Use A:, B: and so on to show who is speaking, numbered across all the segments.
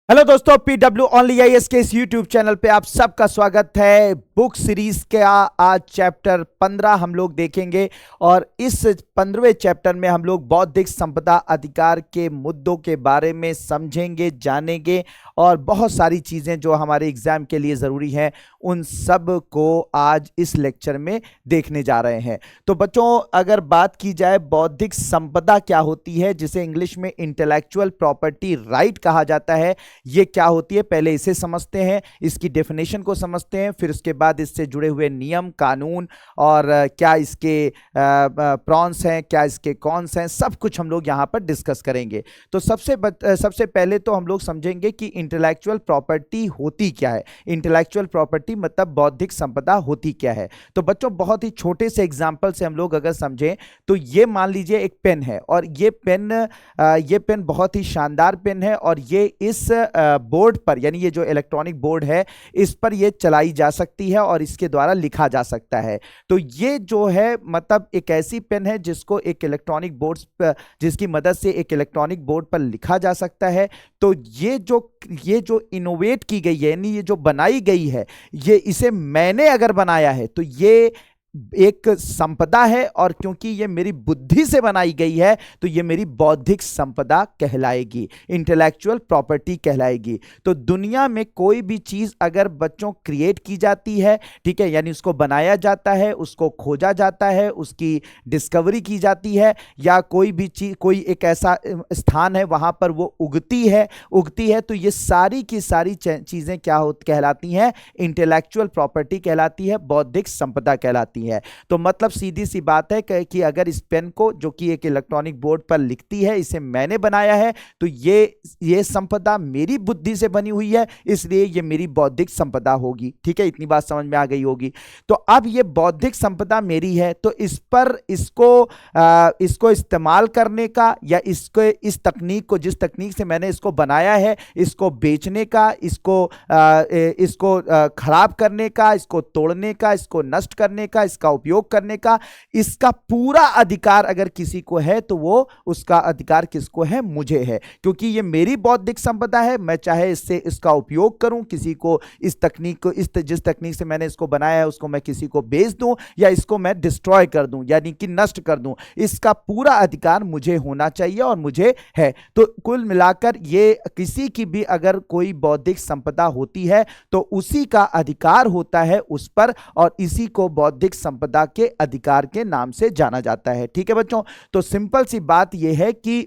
A: Hello दोस्तों, PW only IAS के इस यूट्यूब चैनल पे आप सबका स्वागत है। बुक सीरीज के आज चैप्टर 15 हम लोग देखेंगे और इस 15वें चैप्टर में हम लोग बौद्धिक संपदा अधिकार के मुद्दों के बारे में समझेंगे, जानेंगे और बहुत सारी चीज़ें जो हमारे एग्जाम के लिए ज़रूरी हैं उन सब को आज इस लेक्चर में देखने जा रहे हैं। तो बच्चों, अगर बात की जाए बौद्धिक संपदा क्या होती है, जिसे इंग्लिश में इंटेलेक्चुअल प्रॉपर्टी राइट कहा जाता है, ये क्या होती है पहले इसे समझते हैं, इसकी डेफिनेशन को समझते हैं, फिर उसके बाद इससे जुड़े हुए नियम कानून और क्या इसके प्रॉन्स हैं, क्या इसके कॉन्स हैं, सब कुछ हम लोग यहाँ पर डिस्कस करेंगे। तो सबसे पहले तो हम लोग समझेंगे कि इंटेलेक्चुअल प्रॉपर्टी होती क्या है। इंटेलेक्चुअल प्रॉपर्टी मतलब बौद्धिक संपदा होती क्या है। तो बच्चों, बहुत ही छोटे से एग्जाम्पल से हम लोग अगर समझें तो ये मान लीजिए एक पेन है और ये पेन बहुत ही शानदार पेन है और ये इस बोर्ड पर, यानी ये जो इलेक्ट्रॉनिक बोर्ड है, इस पर ये चलाई जा सकती है और इसके द्वारा लिखा जा सकता है। तो ये जो है मतलब एक ऐसी पेन है जिसको एक इलेक्ट्रॉनिक बोर्ड, जिसकी मदद से एक इलेक्ट्रॉनिक बोर्ड पर लिखा जा सकता है। तो ये जो इनोवेट की गई है, यानी ये जो बनाई गई है, ये इसे मैंने अगर बनाया है तो ये एक संपदा है और क्योंकि ये मेरी बुद्धि से बनाई गई है तो ये मेरी बौद्धिक संपदा कहलाएगी, इंटेलेक्चुअल प्रॉपर्टी कहलाएगी। तो दुनिया में कोई भी चीज अगर बच्चों क्रिएट की जाती है, ठीक है, यानी उसको बनाया जाता है, उसको खोजा जाता है, उसकी डिस्कवरी की जाती है, या कोई भी चीज, कोई एक ऐसा स्थान है वहां पर वो उगती है, तो ये सारी की सारी चीजें क्या कहलाती हैं? इंटेलेक्चुअल प्रॉपर्टी कहलाती है, बौद्धिक संपदा कहलाती है। तो मतलब सीधी सी बात है कि अगर इस पेन को, जो कि एक इलेक्ट्रॉनिक बोर्ड पर लिखती है, इसे मैंने बनाया है तो ये संपदा मेरी बुद्धि से बनी हुई है, इसलिए ये मेरी बौद्धिक संपदा होगी। ठीक है, इतनी बात समझ में आ गई होगी। तो अब ये बौद्धिक संपदा मेरी है तो इसको इस्तेमाल करने का, या इस तकनीक को, जिस तकनीक से मैंने इसको बनाया है, इसको बेचने का, इसको खराब करने का, इसको तोड़ने का, इसको नष्ट करने का, इसका उपयोग करने का, इसका पूरा अधिकार अगर किसी को है तो वो उसका अधिकार किसको है? मुझे है, क्योंकि ये मेरी बौद्धिक संपदा है। मैं चाहे इसका उपयोग करूं, किसी को इस तकनीक को, जिस तकनीक से मैंने इसको बनाया है उसको मैं किसी को बेच दूं, या इसको मैं डिस्ट्रॉय कर दूं, यानी कि नष्ट कर दूं, इसका पूरा अधिकार मुझे होना चाहिए और मुझे है। तो कुल मिलाकर ये किसी की भी अगर कोई बौद्धिक संपदा होती है तो उसी का अधिकार होता है उस पर, और इसी को बौद्धिक संपदा के अधिकार के नाम से जाना जाता है। ठीक है बच्चों, तो सिंपल सी बात यह है कि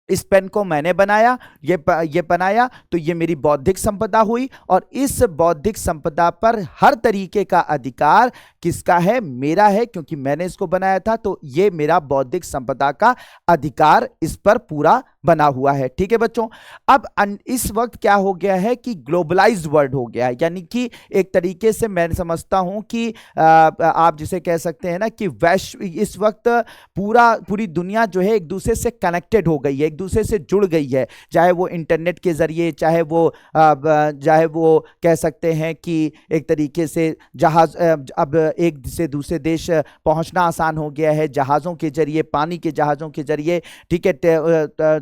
A: इस पेन को मैंने बनाया, ये बनाया तो ये मेरी बौद्धिक संपदा हुई, और इस बौद्धिक संपदा पर हर तरीके का अधिकार किसका है? मेरा है, क्योंकि मैंने इसको बनाया था तो ये मेरा बौद्धिक संपदा का अधिकार इस पर पूरा बना हुआ है। ठीक है बच्चों, अब इस वक्त क्या हो गया है कि ग्लोबलाइज्ड वर्ल्ड हो गया है, यानी कि एक तरीके से मैं समझता हूं कि आप जिसे कह सकते हैं ना कि इस वक्त पूरी दुनिया जो है एक दूसरे से कनेक्टेड हो गई है, एक दूसरे से जुड़ गई है, चाहे वो इंटरनेट के जरिए, चाहे वो कह सकते हैं कि एक तरीके से जहाज, अब एक से दूसरे देश पहुंचना आसान हो गया है जहाज़ों के जरिए, पानी के जहाज़ों के जरिए। ठीक है,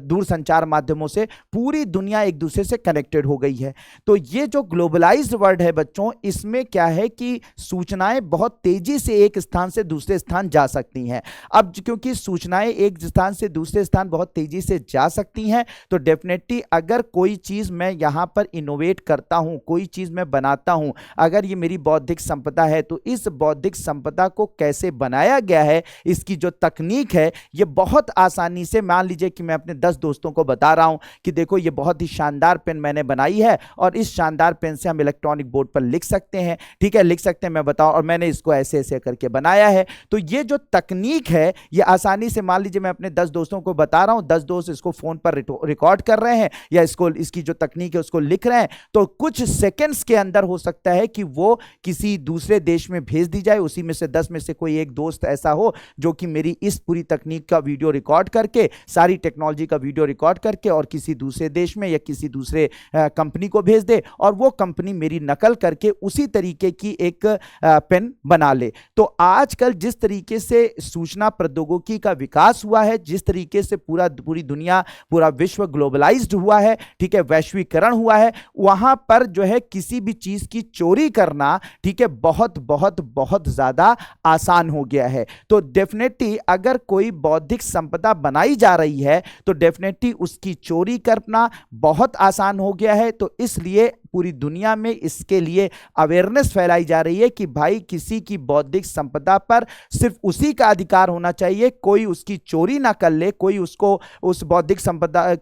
A: दूर संचार माध्यमों से पूरी दुनिया एक दूसरे से कनेक्टेड हो गई है। तो ये जो ग्लोबलाइज्ड वर्ल्ड है बच्चों, इसमें क्या है कि सूचनाएं बहुत तेजी से एक स्थान से दूसरे स्थान जा सकती हैं। अब क्योंकि सूचनाएं एक स्थान से दूसरे स्थान बहुत तेजी से जा सकती हैं, तो डेफिनेटली अगर कोई चीज मैं यहां पर इनोवेट करता हूं, कोई चीज मैं बनाता हूं, अगर ये मेरी बौद्धिक संपदा है तो इस बौद्धिक संपदा को कैसे बनाया गया है, इसकी जो तकनीक है, ये बहुत आसानी से, मान लीजिए कि मैं अपने 10 दोस्तों को बता रहा हूं कि देखो ये बहुत ही शानदार पेन मैंने बनाई है और इस शानदार पेन से हम इलेक्ट्रॉनिक बोर्ड पर लिख सकते हैं। ठीक है, लिख सकते हैं, मैं बताऊं, और मैंने इसको ऐसे ऐसे करके बनाया है। तो ये जो तकनीक है ये आसानी से, मान लीजिए मैं अपने 10 दोस्तों को बता रहा हूं, 10 दोस्त इसको फोन पर रिकॉर्ड कर रहे हैं या इसकी जो तकनीक है उसको लिख रहे हैं, तो कुछ सेकंड्स के अंदर हो सकता है कि वो किसी दूसरे देश में भेज दी जाए, उसी में से 10 में से कोई एक दोस्त ऐसा हो जो कि मेरी इस पूरी तकनीक का वीडियो रिकॉर्ड करके, सारी टेक्नोलॉजी का वीडियो रिकॉर्ड करके और किसी दूसरे देश में या किसी दूसरे कंपनी को भेज दे और वो कंपनी मेरी नकल करके उसी तरीके की एक पेन बना ले। तो आजकल जिस तरीके से सूचना प्रौद्योगिकी का विकास हुआ है, जिस तरीके से पूरी दुनिया, पूरा विश्व ग्लोबलाइज्ड हुआ है, ठीक है, वैश्वीकरण हुआ है, वहां पर जो है किसी भी चीज की चोरी करना, ठीक है, बहुत बहुत बहुत ज्यादा आसान हो गया है। तो डेफिनेटली अगर कोई बौद्धिक संपदा बनाई जा रही है तो डेफिनेटली उसकी चोरी करना बहुत आसान हो गया है। तो इसलिए पूरी दुनिया में इसके लिए अवेयरनेस फैलाई जा रही है कि भाई किसी की बौद्धिक संपदा पर सिर्फ उसी का अधिकार होना चाहिए, कोई उसकी चोरी ना कर ले, कोई उसको उस बौद्धिक संपदा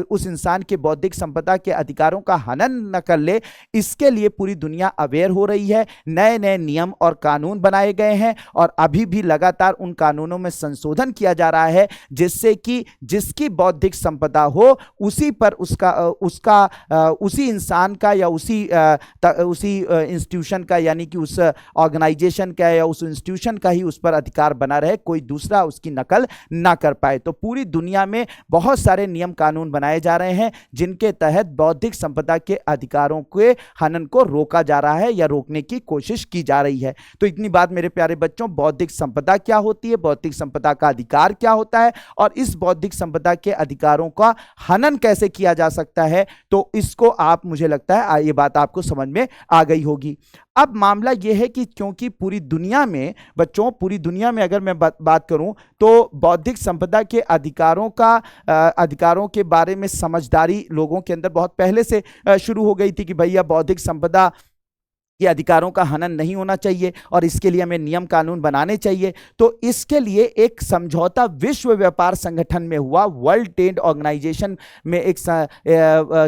A: उस इंसान के बौद्धिक संपदा के अधिकारों का हनन न कर ले। इसके लिए पूरी दुनिया अवेयर हो रही है, नए नए नियम और कानून बनाए गए हैं और अभी भी लगातार उन कानूनों में संशोधन किया जा रहा है जिससे कि जिसकी बौद्धिक संपदा हो उसी पर उसी इंसान का या उसी इंस्टीट्यूशन का, यानी कि उस ऑर्गेनाइजेशन का या उस इंस्टीट्यूशन का ही उस पर अधिकार बना रहे, कोई दूसरा उसकी नकल ना कर पाए। तो पूरी दुनिया में बहुत सारे नियम कानून बनाए जा रहे हैं जिनके तहत बौद्धिक संपदा के अधिकारों के हनन को रोका जा रहा है या रोकने की कोशिश की जा रही है। तो इतनी बात मेरे प्यारे बच्चों, बौद्धिक संपदा क्या होती है, बौद्धिक संपदा का अधिकार क्या होता है और इस बौद्धिक संपदा के अधिकारों का हनन कैसे किया जा सकता है, तो इसको आप, मुझे लगता है ये बात आपको समझ में आ गई होगी। अब मामला यह है कि क्योंकि पूरी दुनिया में बच्चों, पूरी दुनिया में अगर मैं बात करूं तो बौद्धिक संपदा के अधिकारों के बारे में समझदारी लोगों के अंदर बहुत पहले से शुरू हो गई थी कि भैया बौद्धिक संपदा ये अधिकारों का हनन नहीं होना चाहिए और इसके लिए हमें नियम कानून बनाने चाहिए। तो इसके लिए एक समझौता विश्व व्यापार संगठन में हुआ, वर्ल्ड ट्रेड ऑर्गेनाइजेशन में एक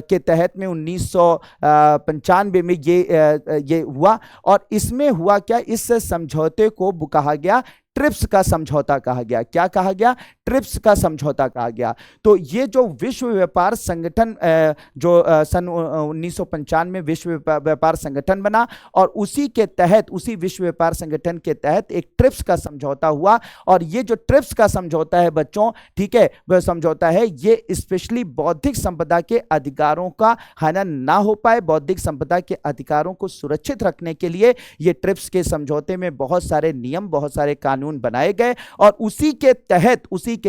A: के तहत में 1995 में ये हुआ। और इसमें हुआ क्या, इस समझौते को कहा गया ट्रिप्स का समझौता कहा गया। क्या कहा गया? ट्रिप्स का समझौता कहा गया। तो ये जो विश्व व्यापार संगठन जो सन 1995 में विश्व व्यापार संगठन बना और उसी के तहत, उसी विश्व व्यापार संगठन के तहत एक ट्रिप्स का समझौता हुआ। और ये जो ट्रिप्स का समझौता है बच्चों, ठीक है, वह समझौता है ये स्पेशली बौद्धिक संपदा के अधिकारों का हनन ना हो पाए, बौद्धिक संपदा के अधिकारों को सुरक्षित रखने के लिए ये ट्रिप्स के समझौते में बहुत सारे नियम, बहुत सारे कानून बनाए गए। और उसी के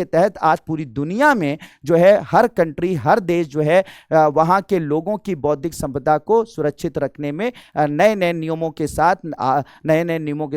A: तहत आज पूरी दुनिया में जो है हर कंट्री, हर देश जो है वहां के लोगों की बौद्धिक संपदा को सुरक्षित रखने में नए नए नियमों के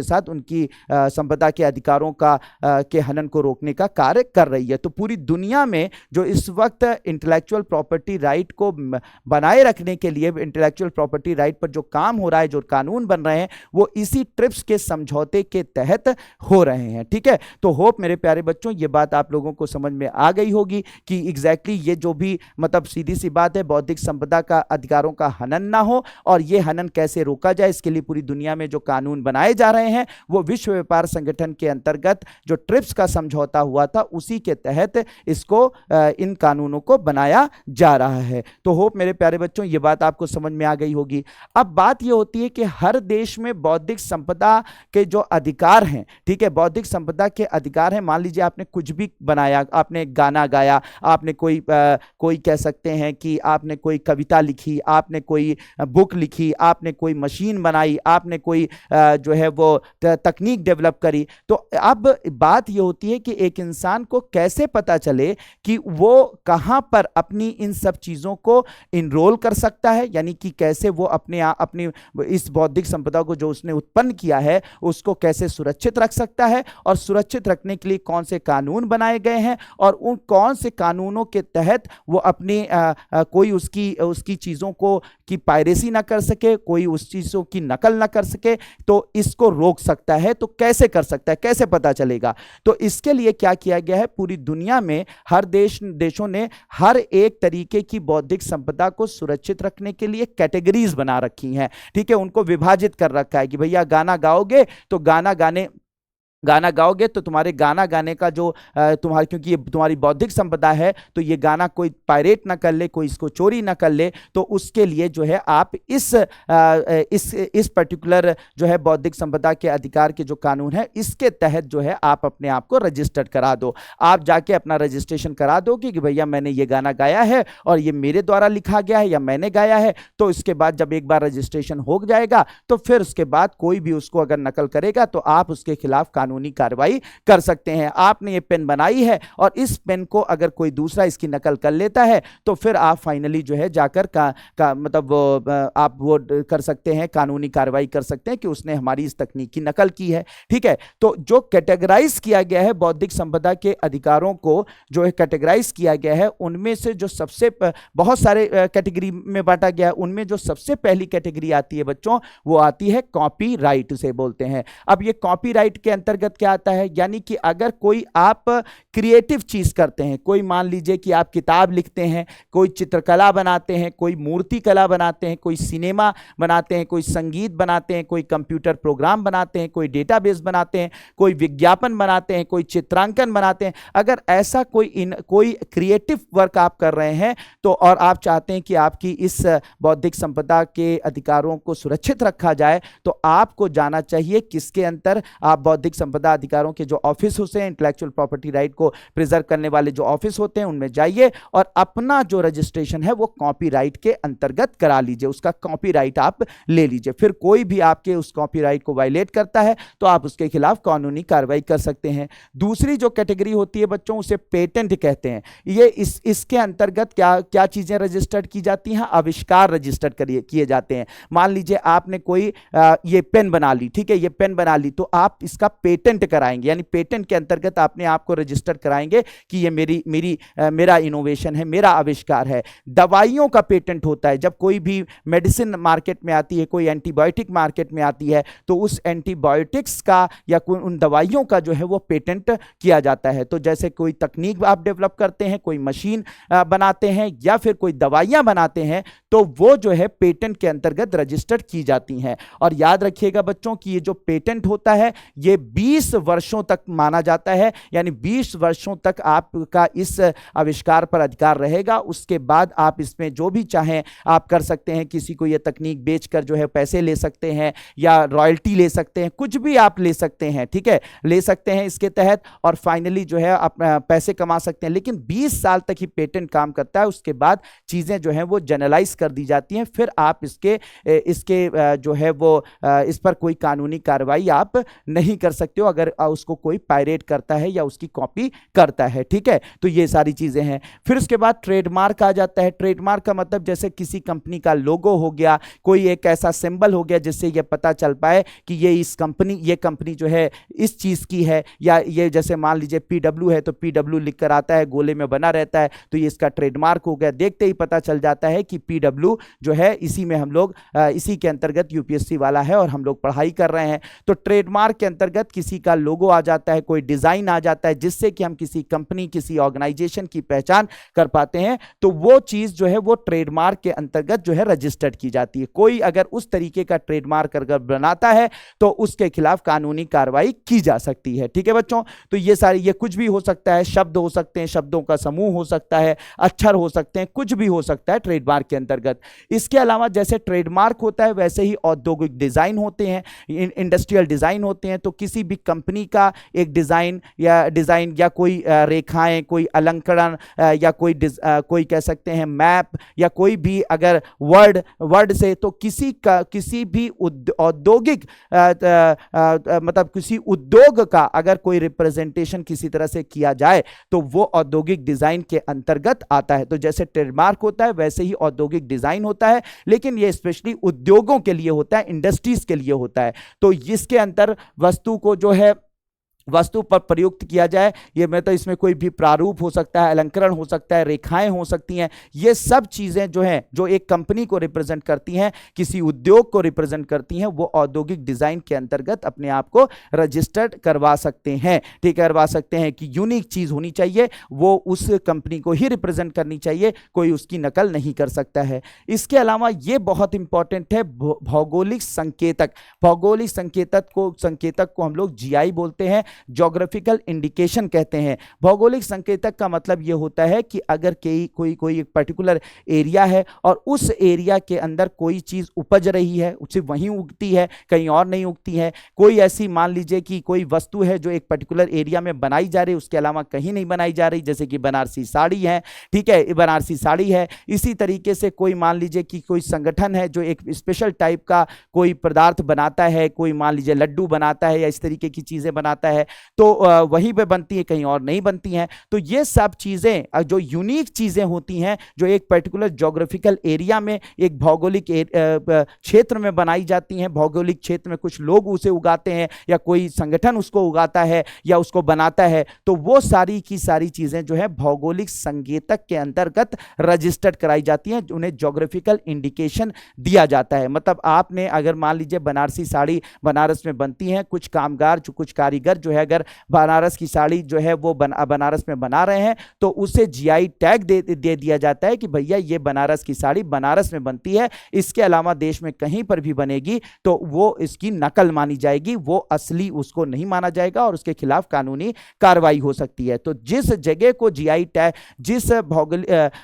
A: साथ उनकी संपदा के अधिकारों के हनन को रोकने का कार्य कर रही है। तो पूरी दुनिया में जो इस वक्त इंटेलेक्चुअल प्रॉपर्टी राइट को बनाए रखने के लिए, इंटेलेक्चुअल प्रॉपर्टी राइट पर जो काम हो रहा है, जो कानून बन रहे हैं, वो इसी ट्रिप्स के समझौते के तहत हो रहे हैं। ठीक है, तो होप मेरे प्यारे बच्चों ये बात आप लोगों को समझ में आ गई होगी कि एग्जैक्टली ये जो भी, मतलब सीधी सी बात है, बौद्धिक संपदा का अधिकारों का हनन ना हो और ये हनन कैसे रोका जाए, इसके लिए पूरी दुनिया में जो कानून बनाए जा रहे हैं वो विश्व व्यापार संगठन के अंतर्गत जो ट्रिप्स का समझौता हुआ था उसी के तहत इसको, इन कानूनों को बनाया जा रहा है। तो होप मेरे प्यारे बच्चों ये बात आपको समझ में आ गई होगी। अब बात ये होती है कि हर देश में बौद्धिक संपदा के जो अधिकार हैं, ठीक है, बौद्धिक संपदा के अधिकार हैं। मान लीजिए आपने कुछ भी बनाया, आपने गाना गाया, आपने कोई कह सकते हैं कि आपने कोई कविता लिखी, आपने कोई बुक लिखी, आपने कोई मशीन बनाई, आपने कोई जो है वो तकनीक डेवलप करी। तो अब बात ये होती है कि एक इंसान को कैसे पता चले कि वो कहां पर अपनी इन सब चीजों को इनरोल कर सकता है, यानी कि कैसे वो अपनी इस बौद्धिक संपदा को जो उसने उत्पन्न किया है उसको कैसे सुरक्षित रख सकता है और सुरक्षित रखने के लिए कौन से कानून बनाए गए हैं और उन कौन से कानूनों के तहत वो अपनी कोई उसकी चीजों को की पायरेसी ना कर सके, कोई उस चीजों की नकल ना कर सके, तो इसको रोक सकता है। तो कैसे कर सकता है, कैसे पता चलेगा? तो इसके लिए क्या किया गया है, पूरी दुनिया में हर देशों ने हर एक तरीके की बौद्धिक संपदा को सुरक्षित रखने के लिए कैटेगरीज बना रखी हैं। ठीक है, उनको विभाजित कर रखा है कि भैया गाना गाओगे तो गाना गाने गाना गाओगे तो तुम्हारे गाना गाने का जो तुम्हारी, क्योंकि ये तुम्हारी बौद्धिक संपदा है, तो ये गाना कोई पायरेट ना कर ले, कोई इसको चोरी ना कर ले, तो उसके लिए जो है आप इस पर्टिकुलर जो है बौद्धिक संपदा के अधिकार के जो कानून है इसके तहत जो है आप अपने आप को रजिस्टर्ड करा दो। आप जाके अपना रजिस्ट्रेशन करा दो कि भैया मैंने ये गाना गाया है और ये मेरे द्वारा लिखा गया है या मैंने गाया है। तो इसके बाद जब एक बार रजिस्ट्रेशन हो जाएगा तो फिर उसके बाद कोई भी उसको अगर नकल करेगा तो आप उसके खिलाफ कानूनी कार्रवाई कर सकते हैं। आपने ये पेन बनाई है और इस पेन को अगर कोई दूसरा इसकी नकल कर लेता है तो फिर आप फाइनली जो है जाकर मतलब आप वो कर सकते हैं, कानूनी कार्रवाई कर सकते हैं कि उसने हमारी इस तकनीक की नकल की है। ठीक है, तो जो कैटेगराइज किया गया है बौद्धिक संपदा के अधिकारों को, जो है कैटेगराइज किया गया है, उनमें से जो सबसे बहुत सारे कैटेगरी में बांटा गया है, उनमें जो सबसे पहली कैटेगरी आती है बच्चों वो आती है कॉपीराइट उसे बोलते हैं। अब ये कॉपीराइट के अंतर्गत क्या आता है, यानी कि अगर कोई आप क्रिएटिव चीज करते हैं, कोई मान लीजिए कि आप किताब लिखते हैं, कोई चित्रकला बनाते हैं, कोई मूर्ति कला बनाते हैं, कोई सिनेमा बनाते हैं, कोई संगीत बनाते हैं, कोई कंप्यूटर प्रोग्राम बनाते हैं, कोई डेटाबेस बनाते हैं, कोई विज्ञापन बनाते हैं, कोई चित्रांकन बनाते हैं, अगर ऐसा कोई क्रिएटिव वर्क आप कर रहे हैं तो और आप चाहते हैं कि आपकी इस बौद्धिक संपदा के अधिकारों को सुरक्षित रखा जाए, तो आपको जाना चाहिए किसके अंतर, आप बौद्धिक संपदा अधिकारों के जो ऑफिस होते हैं, इंटेलेक्चुअल प्रॉपर्टी राइट को प्रिजर्व करने वाले जो ऑफिस होते हैं उनमें जाइए और अपना जो रजिस्ट्रेशन है वो कॉपीराइट के अंतर्गत करा लीजिए, उसका कॉपीराइट आप ले लीजिए। फिर कोई भी आपके उस कॉपीराइट को वायलेट करता है तो आप उसके खिलाफ कानूनी कार्रवाई कर सकते हैं। दूसरी जो कैटेगरी होती है बच्चों उसे पेटेंट कहते हैं। ये इसके अंतर्गत क्या क्या चीजें रजिस्टर्ड की जाती हैं, आविष्कार रजिस्टर्ड किए जाते हैं। मान लीजिए आपने कोई ये पेन बना ली, ठीक है, ये पेन बना ली, तो आप इसका पेटेंट कराएंगे, यानी पेटेंट के अंतर्गत अपने आप को रजिस्टर कराएंगे कि ये मेरा इनोवेशन है, मेरा आविष्कार है। दवाइयों का पेटेंट होता है, जब कोई भी मेडिसिन मार्केट में आती है, कोई एंटीबायोटिक मार्केट में आती है, तो उस एंटीबायोटिक्स का या कोई उन दवाइयों का जो है वो पेटेंट किया जाता है। तो जैसे कोई तकनीक आप डेवलप करते हैं, कोई मशीन बनाते हैं या फिर कोई दवाइयां बनाते हैं, तो वो जो है पेटेंट के अंतर्गत रजिस्टर्ड की जाती हैं। और याद रखिएगा बच्चों कि ये जो पेटेंट होता है ये 20 वर्षों तक माना जाता है, यानी 20 वर्षों तक आपका इस आविष्कार पर अधिकार रहेगा। उसके बाद आप इसमें जो भी चाहें आप कर सकते हैं, किसी को ये तकनीक बेचकर जो है पैसे ले सकते हैं या रॉयल्टी ले सकते हैं, कुछ भी आप ले सकते हैं, ठीक है, ले सकते हैं इसके तहत और फाइनली जो है आप पैसे कमा सकते हैं। लेकिन 20 साल तक ही पेटेंट काम करता है, उसके बाद चीजें जो है वो जनरलाइज कर दी जाती हैं, फिर आप इसके जो है वो इस पर कोई कानूनी कार्रवाई आप नहीं कर सकते हो अगर उसको कोई पायरेट करता है या उसकी कॉपी करता है। ठीक है, तो ये सारी चीजें हैं। फिर उसके बाद ट्रेडमार्क आ जाता है। ट्रेडमार्क का मतलब जैसे किसी कंपनी का लोगो हो गया, कोई एक ऐसा सिंबल हो गया जिससे ये पता चल पाए कि ये कंपनी जो है इस चीज की है, या ये जैसे मान लीजिए पीडब्ल्यू है तो पीडब्ल्यू लिख कर आता है, गोले में बना रहता है, तो ये इसका ट्रेडमार्क हो गया। देखते ही पता चल जाता है कि पीडब्ल्यू जो है इसी में हम लोग इसी के अंतर्गत यूपीएससी वाला है और हम लोग पढ़ाई कर रहे हैं। तो ट्रेडमार्क के अंतर्गत किसी का लोगो आ जाता है, कोई डिजाइन आ जाता है जिससे कि हम किसी कंपनी, किसी ऑर्गेनाइजेशन की पहचान कर पाते हैं, तो वो चीज जो है वो ट्रेडमार्क के अंतर्गत जो है रजिस्टर्ड की जाती है। कोई अगर उस तरीके का ट्रेडमार्क अगर बनाता है तो उसके खिलाफ कानूनी कार्रवाई की जा सकती है। ठीक है बच्चों, तो ये कुछ भी हो सकता है, शब्द हो सकते हैं, शब्दों का समूह हो सकता है, अक्षर हो सकते हैं, कुछ भी हो सकता है ट्रेडमार्क के अंतर्गत। इसके अलावा जैसे ट्रेडमार्क होता है वैसे ही औद्योगिक डिजाइन होते हैं, इंडस्ट्रियल डिजाइन होते हैं। तो किसी भी कंपनी का एक डिजाइन या कोई रेखाएं, कोई अलंकरण या कोई कह सकते हैं मैप या कोई भी अगर वर्ड से, तो किसी भी औद्योगिक मतलब किसी उद्योग का अगर कोई रिप्रेजेंटेशन किसी तरह से किया जाए तो वो औद्योगिक डिजाइन के अंतर्गत आता है। तो जैसे ट्रेडमार्क होता है वैसे ही औद्योगिक डिजाइन होता है, लेकिन ये स्पेशली उद्योगों के लिए होता है, इंडस्ट्रीज के लिए होता है। तो इसके अंतर वस्तु को जो है वस्तु पर प्रयुक्त किया जाए। ये मतलब इसमें कोई भी प्रारूप हो सकता है, अलंकरण हो सकता है, रेखाएं हो सकती हैं। ये सब चीजें जो हैं, जो एक कंपनी को रिप्रेजेंट करती हैं, किसी उद्योग को रिप्रेजेंट करती हैं, वो औद्योगिक डिजाइन के अंतर्गत अपने आप को रजिस्टर्ड करवा सकते हैं। ठीक, करवा सकते हैं कि यूनिक चीज होनी चाहिए, वो उस कंपनी को ही रिप्रेजेंट करनी चाहिए, कोई उसकी नकल नहीं कर सकता है। इसके अलावा ये बहुत इंपॉर्टेंट है, भौगोलिक संकेतक। भौगोलिक संकेतक को हम लोग जीआई बोलते हैं, ज्योग्राफिकल इंडिकेशन कहते हैं। भौगोलिक संकेतक का मतलब यह होता है कि अगर कोई एक पर्टिकुलर एरिया है और उस एरिया के अंदर कोई चीज उपज रही है, उसे वहीं उगती है, कहीं और नहीं उगती है। कोई ऐसी, मान लीजिए कि कोई वस्तु है जो एक पर्टिकुलर एरिया में बनाई जा रही है, उसके अलावा कहीं नहीं बनाई जा रही, जैसे कि बनारसी साड़ी है। ठीक है, बनारसी साड़ी है। इसी तरीके से कोई, मान लीजिए कि कोई संगठन है जो एक स्पेशल टाइप का कोई पदार्थ बनाता है, कोई मान लीजिए लड्डू बनाता है या इस तरीके की चीजें बनाता है, तो वहीं पे बनती है, कहीं और नहीं बनती हैं। तो ये सब चीजें जो यूनिक चीजें होती हैं, जो एक पर्टिकुलर ज्योग्राफिकल एरिया में, एक भौगोलिक क्षेत्र में बनाई जाती हैं, भौगोलिक क्षेत्र में कुछ लोग उसे उगाते हैं या कोई संगठन उसको उगाता है या उसको बनाता है, तो वो सारी की सारी चीजें जो है भौगोलिक संकेतक के अंतर्गत रजिस्टर्ड कराई जाती हैं, उन्हें ज्योग्राफिकल इंडिकेशन दिया जाता है। मतलब आपने अगर मान लीजिए बनारसी साड़ी बनारस में बनती है, कुछ कामगार, जो कुछ कारीगर जो है अगर बनारस की साड़ी जो है वो बनारस में बना रहे हैं, तो उसे जीआई टैग दे दिया जाता है कि भैया ये बनारस की साड़ी बनारस में बनती है, इसके अलावा देश में कहीं पर भी बनेगी तो वो इसकी नकल मानी जाएगी, वो असली उसको नहीं माना जाएगा और उसके खिलाफ कानूनी कार्रवाई हो सकती है। तो जिस जगह को जीआई टैग,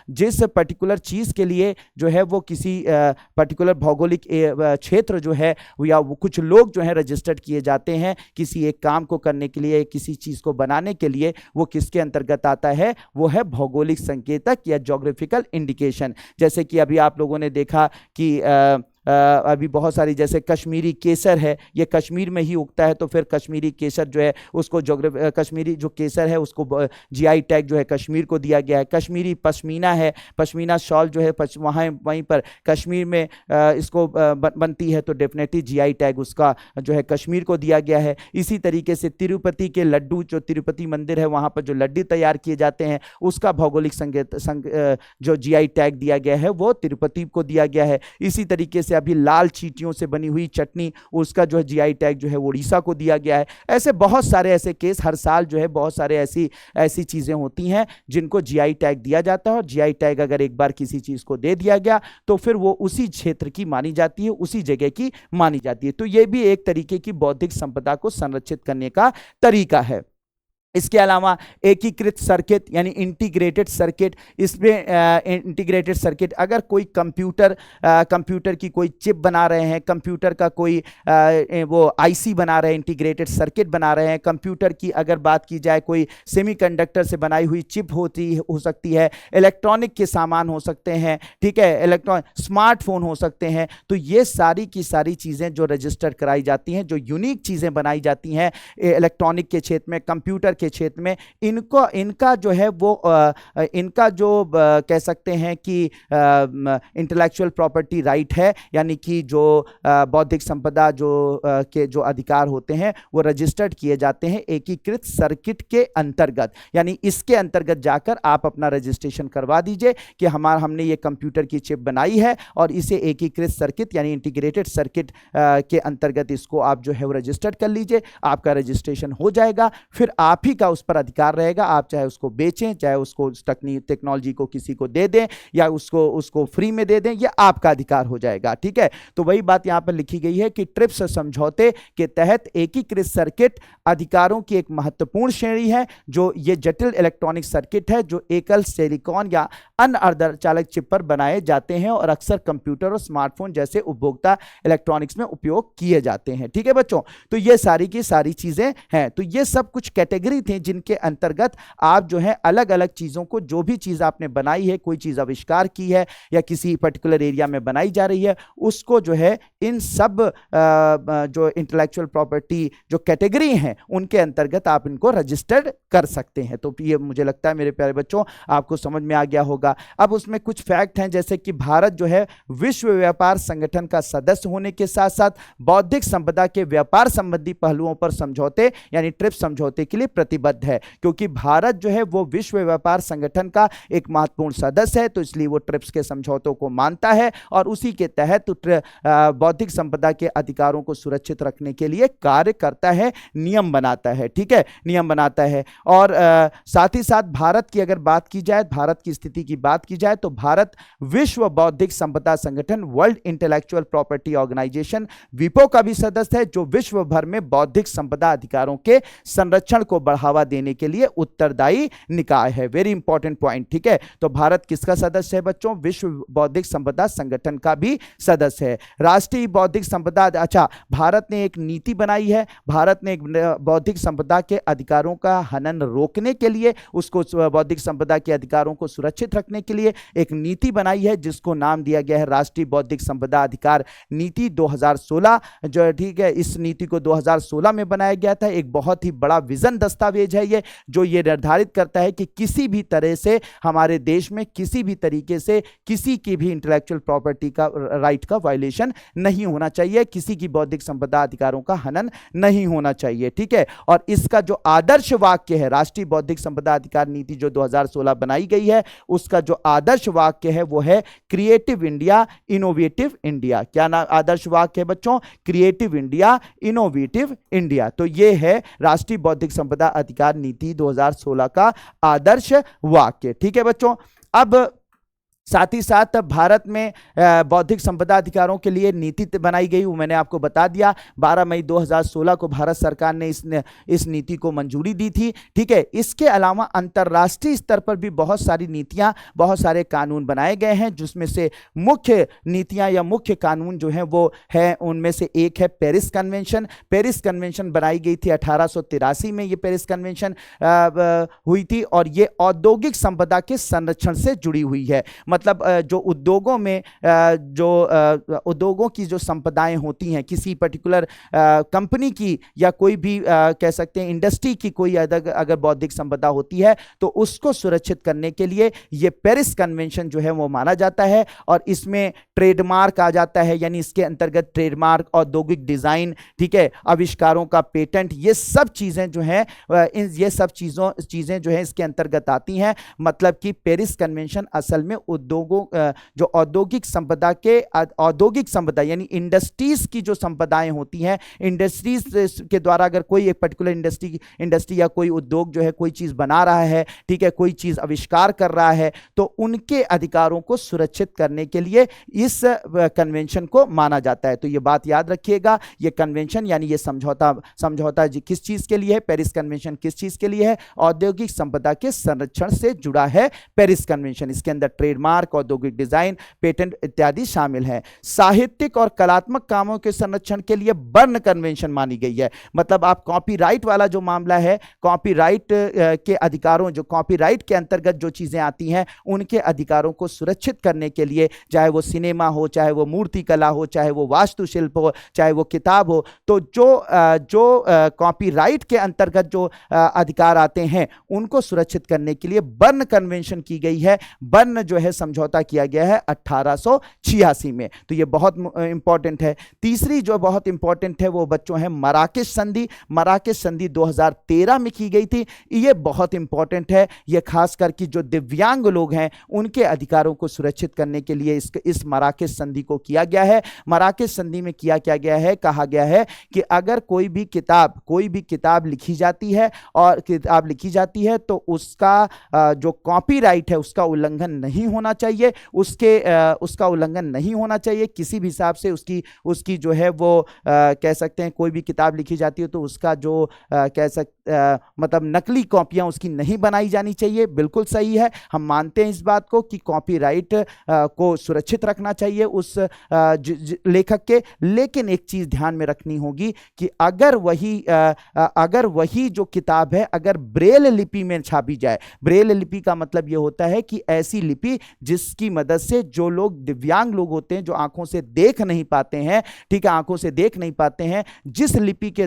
A: जिस पर्टिकुलर चीज के लिए जो है वो किसी पर्टिकुलर भौगोलिक क्षेत्र जो है या कुछ लोग जो है रजिस्टर्ड किए जाते हैं किसी एक काम को करने के लिए, किसी चीज को बनाने के लिए, वो किसके अंतर्गत आता है? वो है भौगोलिक संकेतक या ज्योग्राफिकल इंडिकेशन। जैसे कि अभी आप लोगों ने देखा कि अभी बहुत सारी, जैसे कश्मीरी केसर है, ये कश्मीर में ही उगता है, तो फिर कश्मीरी केसर जो है उसको कश्मीरी जो केसर है उसको जीआई टैग जो है कश्मीर को दिया गया है। कश्मीरी पश्मीना है, पश्मीना शॉल जो है वहीं पर कश्मीर में इसको बनती है, तो डेफिनेटली जीआई टैग उसका जो है कश्मीर को दिया गया है। इसी तरीके से तिरुपति के लड्डू, जो तिरुपति मंदिर है वहाँ पर जो लड्डू तैयार किए जाते हैं, उसका भौगोलिक जो जीआई टैग दिया गया है वो तिरुपति को दिया गया है। इसी तरीके से अभी लाल चींटियों से बनी हुई चटनी, उसका जो है जीआई टैग जो है उड़ीसा को दिया गया है। ऐसे बहुत सारे ऐसे केस हर साल जो है बहुत सारे ऐसी चीजें होती हैं जिनको जीआई टैग दिया जाता है, और जीआई टैग अगर एक बार किसी चीज को दे दिया गया तो फिर वो उसी क्षेत्र की मानी जाती है, उसी जगह की मानी जाती है। तो ये भी एक तरीके की बौद्धिक संपदा को संरक्षित करने का तरीका है। इसके अलावा एकीकृत सर्किट यानी इंटीग्रेटेड सर्किट, इसमें इंटीग्रेटेड सर्किट, अगर कोई कंप्यूटर की कोई चिप बना रहे हैं, कंप्यूटर का कोई वो आईसी बना रहे हैं, इंटीग्रेटेड सर्किट बना रहे हैं, कंप्यूटर की अगर बात की जाए कोई सेमीकंडक्टर से बनाई हुई चिप हो सकती है, इलेक्ट्रॉनिक के सामान हो सकते हैं, ठीक है, स्मार्टफोन हो सकते हैं। तो ये सारी की सारी चीज़ें जो रजिस्टर कराई जाती हैं, जो यूनिक चीज़ें बनाई जाती हैं इलेक्ट्रॉनिक के क्षेत्र में, कंप्यूटर के क्षेत्र में, इनका जो है वो इनका जो कह सकते हैं कि इंटेलेक्चुअल प्रॉपर्टी राइट है, यानी कि जो बौद्धिक संपदा के जो अधिकार होते हैं वो रजिस्टर्ड किए जाते हैं एकीकृत सर्किट के अंतर्गत। यानी इसके अंतर्गत जाकर आप अपना रजिस्ट्रेशन करवा दीजिए कि हमने ये कंप्यूटर की चिप बनाई है और इसे एकीकृत सर्किट यानी इंटीग्रेटेड सर्किट के अंतर्गत इसको आप जो है वो रजिस्टर्ड कर लीजिए, आपका रजिस्ट्रेशन हो जाएगा। फिर आप ही का उस पर अधिकार रहेगा, आप चाहे उसको बेचें, चाहे उसको टेक्नोलॉजी को किसी को दे दें या उसको फ्री में दे दें, ये आपका अधिकार हो जाएगा। ठीक है, तो वही बात यहां पर लिखी गई है कि ट्रिप्स समझौते के तहत एकीकृत सर्किट अधिकारों की एक महत्वपूर्ण श्रेणी है, जो ये जटिल इलेक्ट्रॉनिक सर्किट है जो एकल सिलिकॉन या अन्य अर्धचालक चिप पर बनाए जाते हैं और अक्सर कंप्यूटर और स्मार्टफोन जैसे उपभोक्ता इलेक्ट्रॉनिक्स में उपयोग किए जाते हैं। ठीक है बच्चों, तो ये सारी की सारी चीजें हैं। तो ये सब कुछ कैटेगरी थे जिनके अंतर्गत आप जो है अलग अलग चीजों को, जो भी चीज आपने बनाई है, कोई चीज आविष्कार की है या किसी पर्टिकुलर एरिया में बनाई जा रही है, उसको जो है इन सब जो इंटेलेक्चुअल प्रॉपर्टी जो कैटेगरी हैं उनके अंतर्गत आप इनको रजिस्टर्ड कर सकते हैं। तो ये मुझे लगता है मेरे प्यारे बच्चों आपको समझ में आ गया होगा। होगा। अब उसमें कुछ फैक्ट हैं, जैसे कि भारत जो है विश्व व्यापार संगठन का सदस्य होने के साथ साथ बौद्धिक संपदा के व्यापार संबंधी पहलुओं पर समझौते यानी ट्रिप्स समझौते के लिए प्रतिबद्ध है। क्योंकि भारत जो है वो विश्व व्यापार संगठन का एक महत्वपूर्ण सदस्य है, तो इसलिए वो ट्रिप्स के समझौतों को मानता है और उसी के तहत बौद्धिक संपदा के अधिकारों को सुरक्षित रखने के लिए कार्य करता है, नियम बनाता है। ठीक है, नियम बनाता है। और साथ ही साथ भारत की अगर बात की जाए, भारत की स्थिति की बात की जाए, तो भारत विश्व बौद्धिक संपदा संगठन वर्ल्ड इंटेलेक्चुअल प्रॉपर्टी ऑर्गेनाइजेशन विपो का भी सदस्य है, जो विश्व भर में बौद्धिक संपदा अधिकारों के संरक्षण को बढ़ावा देने के लिए उत्तरदायी निकाय है। Very important point. ठीक है, तो भारत किसका सदस्य है बच्चों? विश्व बौद्धिक संपदा संगठन का भी सदस्य है। राष्ट्रीय बौद्धिक संपदा, अच्छा, भारत ने एक नीति बनाई है। भारत ने एक बौद्धिक संपदा के अधिकारों का हनन रोकने के लिए, उसको बौद्धिक संपदा के अधिकारों को सुरक्षित रखने के लिए एक नीति बनाई है, जिसको नाम दिया गया है राष्ट्रीय बौद्धिक संपदा अधिकार नीति 2016, जो है, ठीक है, इस नीति को 2016 में बनाया गया था। एक बहुत ही बड़ा विजन दस्तावेज है ये, जो ये निर्धारित करता है कि किसी भी तरह से हमारे देश में किसी भी तरीके से किसी की भी इंटेलेक्चुअल प्रॉपर्टी का राइट का वायलेशन नहीं होना चाहिए, किसी की बौद्धिक संपदा अधिकारों का हनन नहीं होना चाहिए। ठीक है, और इसका जो आदर्श वाक्य है, राष्ट्रीय बौद्धिक संपदा अधिकार नीति जो 2016 बनाई गई है, उसका जो आदर्श वाक्य है वो है क्रिएटिव इंडिया, इनोवेटिव इंडिया। क्या नाम आदर्श वाक्य है बच्चों? Creative India, innovative India. तो ये है राष्ट्रीय बौद्धिक संपदा अधिकार नीति 2016 का आदर्श वाक्य। ठीक है बच्चों, अब साथ ही साथ भारत में बौद्धिक संपदा अधिकारों के लिए नीति बनाई गई, वो मैंने आपको बता दिया। 12 मई 2016 को भारत सरकार ने इस नीति को मंजूरी दी थी। ठीक है, इसके अलावा अंतर्राष्ट्रीय स्तर पर भी बहुत सारी नीतियां, बहुत सारे कानून बनाए गए हैं, जिसमें से मुख्य नीतियां या मुख्य कानून जो हैं वो है, उनमें से एक है पेरिस कन्वेंशन। पेरिस कन्वेंशन बनाई गई थी 1883 में, ये पेरिस कन्वेंशन हुई थी, और ये औद्योगिक संपदा के संरक्षण से जुड़ी हुई है। मतलब जो उद्योगों में जो उद्योगों की जो संपदाएं होती हैं, किसी पर्टिकुलर कंपनी की या कोई भी कह सकते हैं इंडस्ट्री की कोई अगर बौद्धिक संपदा होती है, तो उसको सुरक्षित करने के लिए ये पेरिस कन्वेंशन जो है वो माना जाता है। और इसमें ट्रेडमार्क आ जाता है, यानी इसके अंतर्गत ट्रेडमार्क, औद्योगिक डिजाइन, ठीक है, आविष्कारों का पेटेंट, ये सब चीजें जो हैं, ये सब चीजें जो है इसके अंतर्गत आती हैं। मतलब कि पेरिस कन्वेंशन असल में उद्योगों, जो औद्योगिक संपदा के, औद्योगिक संपदा यानी इंडस्ट्रीज की जो संपदाएं होती हैं, इंडस्ट्रीज के द्वारा अगर कोई एक पर्टिकुलर इंडस्ट्री या कोई उद्योग जो है कोई चीज बना रहा है, ठीक है, कोई चीज आविष्कार कर रहा है, तो उनके अधिकारों को सुरक्षित करने के लिए इस कन्वेंशन को माना जाता है। तो ये बात याद रखिएगा, ये कन्वेंशन यानी ये समझौता किस चीज के लिए है? पेरिस कन्वेंशन किस चीज के लिए है? औद्योगिक संपदा के संरक्षण से जुड़ा है पेरिस कन्वेंशन। इसके अंदर ट्रेडमार्क, औद्योगिक डिजाइन, पेटेंट इत्यादि शामिल हैं। साहित्यिक और कलात्मक कामों के संरक्षण के लिए बर्न कन्वेंशन मानी गई है। मतलब आप कॉपीराइट वाला जो मामला है, कॉपीराइट के अधिकारों, जो कॉपीराइट के अंतर्गत जो चीजें आती हैं, उनके अधिकारों को सुरक्षित करने के लिए, चाहे वो सिनेमा हो, चाहे वो मूर्ति कला हो, चाहे वो वास्तुशिल्प हो, चाहे वो किताब हो, तो जो कॉपीराइट के अंतर्गत जो अधिकार आते हैं, उनको सुरक्षित करने के लिए बर्न कन्वेंशन की गई है। बर्न जो है समझौता किया गया है 1886 में। तो ये बहुत इंपॉर्टेंट है। तीसरी जो बहुत इंपॉर्टेंट है वो बच्चों है मराकेश संधि। मराकेश संधि 2013 में की गई थी। ये बहुत इंपॉर्टेंट है। ये खासकर कि जो दिव्यांग लोग हैं उनके अधिकारों को सुरक्षित करने के लिए इस मराकेश संधि को किया गया है। मराकेश संधि में क्या गया है? कहा गया है कि अगर कोई भी किताब लिखी जाती है तो उसका जो कॉपीराइट है उसका उल्लंघन नहीं होना चाहिए, उसका उल्लंघन नहीं होना चाहिए किसी भी हिसाब से। उसकी जो है वो कह सकते हैं, कोई भी किताब लिखी जाती है तो उसका जो मतलब नकली कॉपियां उसकी नहीं बनाई जानी चाहिए। बिल्कुल सही है, हम मानते हैं इस बात को कि कॉपीराइट को सुरक्षित रखना चाहिए उस लेखक के। लेकिन एक चीज ध्यान में रखनी होगी कि अगर वही जो किताब है अगर ब्रेल लिपि में छापी जाए, ब्रेल लिपि का मतलब यह होता है कि ऐसी लिपि जिसकी मदद से जो लोग दिव्यांग लोग होते हैं, जो आंखों से देख नहीं पाते हैं, ठीक है, आंखों से देख नहीं पाते हैं, जिस लिपि के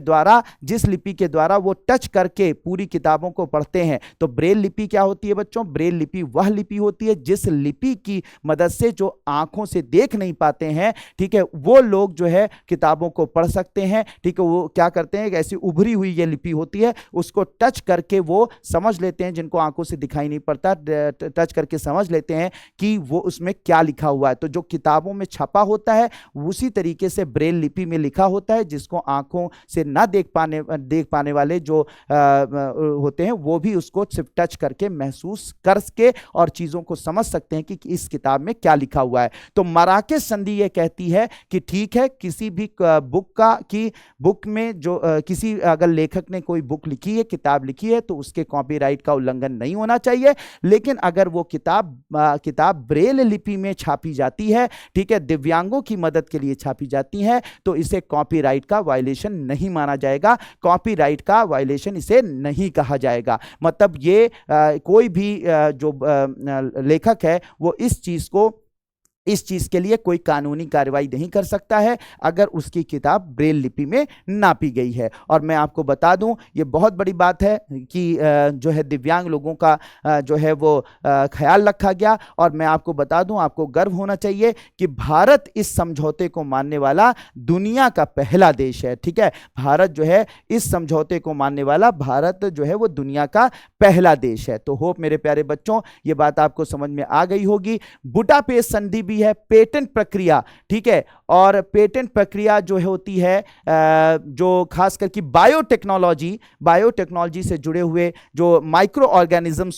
A: द्वारा वो टच करके पूरी किताबों को पढ़ते हैं। तो ब्रेल लिपि क्या होती है बच्चों? ब्रेल लिपि वह लिपि होती है जिस लिपि की मदद से जो आंखों से देख नहीं पाते हैं, ठीक है, वो लोग जो है किताबों को पढ़ सकते हैं। ठीक है, वो क्या करते हैं, ऐसी उभरी हुई ये लिपि होती है, उसको टच करके वो समझ लेते हैं, जिनको आंखों से दिखाई नहीं पड़ता, टच करके समझ लेते हैं कि वो उसमें क्या लिखा हुआ है। तो जो किताबों में छपा होता है उसी तरीके से ब्रेल लिपि में लिखा होता है, जिसको आंखों से ना देख पाने वाले जो होते हैं वो भी उसको सिर्फ टच करके महसूस करके और चीजों को समझ सकते हैं कि इस किताब में क्या लिखा हुआ है। तो मराकेश संधि ये कहती है कि ठीक है, किसी भी बुक में जो किसी अगर लेखक ने कोई बुक लिखी है, किताब लिखी है, तो उसके कॉपीराइट का उल्लंघन नहीं होना चाहिए। लेकिन अगर वो किताब ब्रेल लिपि में छापी जाती है, ठीक है, दिव्यांगों की मदद के लिए छापी जाती है, तो इसे कॉपीराइट का वायलेशन नहीं माना जाएगा, कॉपीराइट का वायलेशन इसे नहीं कहा जाएगा। मतलब ये कोई भी जो लेखक है वो इस चीज के लिए कोई कानूनी कार्रवाई नहीं कर सकता है अगर उसकी किताब ब्रेल लिपि में नापी गई है। और मैं आपको बता दूं, ये बहुत बड़ी बात है कि जो है दिव्यांग लोगों का जो है वो ख्याल रखा गया। और मैं आपको बता दूं, आपको गर्व होना चाहिए कि भारत इस समझौते को मानने वाला दुनिया का पहला देश है। ठीक है, भारत जो है इस समझौते को मानने वाला, भारत जो है वो दुनिया का पहला देश है। तो होप मेरे प्यारे बच्चों ये बात आपको समझ में आ गई होगी। बुडापेस्ट संधि भी है पेटेंट प्रक्रिया, ठीक है, और पेटेंट प्रक्रिया जो होती है जो खासकर की बायोटेक्नोलॉजी से जुड़े हुए जो माइक्रो ऑर्गेनिज्म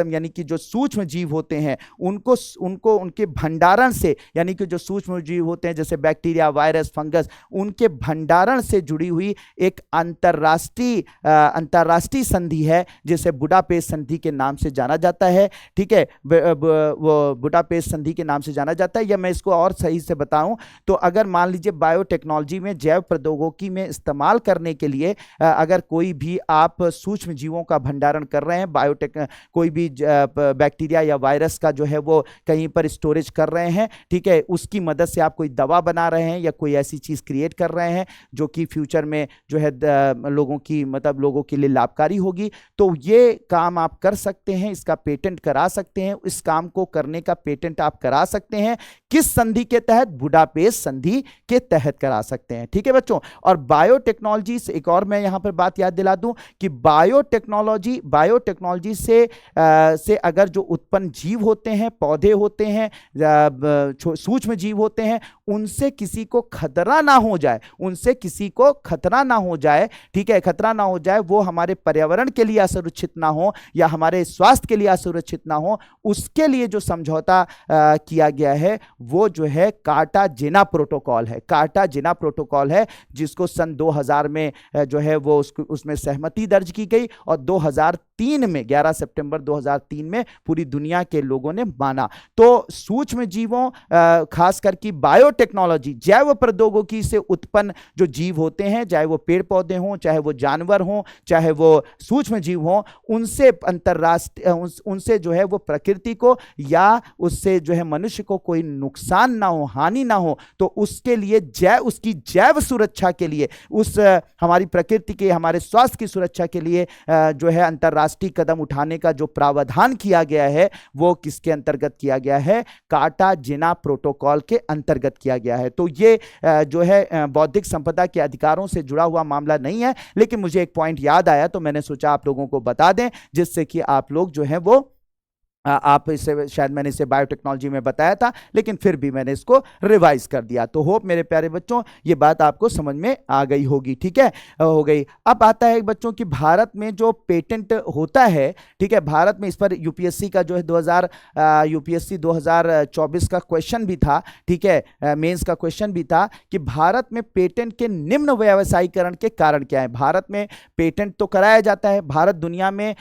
A: यानी कि जो सूक्ष्म जीव होते हैं उनको उनके भंडारण से, यानी कि जो सूक्ष्म जीव होते हैं जैसे बैक्टीरिया, वायरस, फंगस, उनके भंडारण से जुड़ी हुई एक अंतरराष्ट्रीय संधि है जिसे बुडापेस्ट संधि के नाम से जाना जाता है। ठीक है, वो बुडापेस्ट संधि के नाम से जाना जाता है। या मैं इसको और सही से बताऊं तो अगर मान लीजिए बायोटेक्नोलॉजी में, जैव प्रौद्योगिकी में इस्तेमाल करने के लिए अगर कोई भी आप सूक्ष्म जीवों का भंडारण कर रहे हैं, कोई भी बैक्टीरिया या वायरस का जो है वो कहीं पर स्टोरेज कर रहे हैं, ठीक है, उसकी मदद से आप कोई दवा बना रहे हैं या कोई ऐसी चीज क्रिएट कर रहे हैं जो कि फ्यूचर में जो है लोगों के लिए लाभकारी होगी, तो ये काम आप कर सकते हैं, इसका पेटेंट करा सकते हैं। इस काम को करने का पेटेंट आप करा सकते हैं किस संधि के तहत? बुडापेस्ट संधि के तहत करा सकते हैं। ठीक है बच्चों, और बायोटेक्नोलॉजी से एक और मैं यहां पर बात याद दिला दूं कि बायोटेक्नोलॉजी से अगर जो उत्पन्न जीव होते हैं, पौधे होते हैं, सूक्ष्म जीव होते हैं, उनसे किसी को खतरा ना हो जाए, ठीक है, खतरा ना हो जाए, वो हमारे पर्यावरण के लिए असुरक्षित ना हो या हमारे स्वास्थ्य के लिए असुरक्षित ना हो, उसके लिए जो समझौता किया गया है वो जो है कार्टाजेना प्रोटोकॉल है, जिसको सन 2000 में जो है वो उसमें सहमति दर्ज की गई और 2003 में 11 सितंबर 2003 में पूरी दुनिया के लोगों ने माना। तो सूक्ष्म जीवों, खासकर की बायोटेक्नोलॉजी, जैव प्रौद्योगिकी से उत्पन्न जो जीव होते हैं, चाहे वो पेड़ पौधे हों, चाहे वो जानवर हों, चाहे वो सूक्ष्म जीव हों, उनसे जो है वो प्रकृति को या उससे जो है मनुष्य को कोई नुकसान ना हो, हानि ना हो, तो उसके लिए उसकी जैव सुरक्षा के लिए, हमारी प्रकृति के, हमारे स्वास्थ्य की सुरक्षा के लिए जो है अंतरराष्ट्रीय कदम उठाने का जो प्रावधान किया गया है वो किसके अंतर्गत किया गया है? कार्टाजेना प्रोटोकॉल के अंतर्गत किया गया है। तो ये जो है बौद्धिक संपदा के अधिकारों से जुड़ा हुआ मामला नहीं है, लेकिन मुझे एक पॉइंट याद आया तो मैंने सोचा आप लोगों को बता दें, जिससे कि आप लोग जो है वो आप इसे, शायद मैंने इसे बायोटेक्नोलॉजी में बताया था लेकिन फिर भी मैंने इसको रिवाइज कर दिया। तो होप मेरे प्यारे बच्चों ये बात आपको समझ में आ गई होगी। ठीक है, हो गई। अब आता है बच्चों कि भारत में जो पेटेंट होता है, ठीक है, भारत में इस पर यूपीएससी का जो है यूपीएससी 2024 का क्वेश्चन भी था, ठीक है, मेंस का क्वेश्चन भी था कि भारत में पेटेंट के निम्न व्यावसायीकरण के कारण क्या है। भारत में पेटेंट तो कराया जाता है, भारत दुनिया में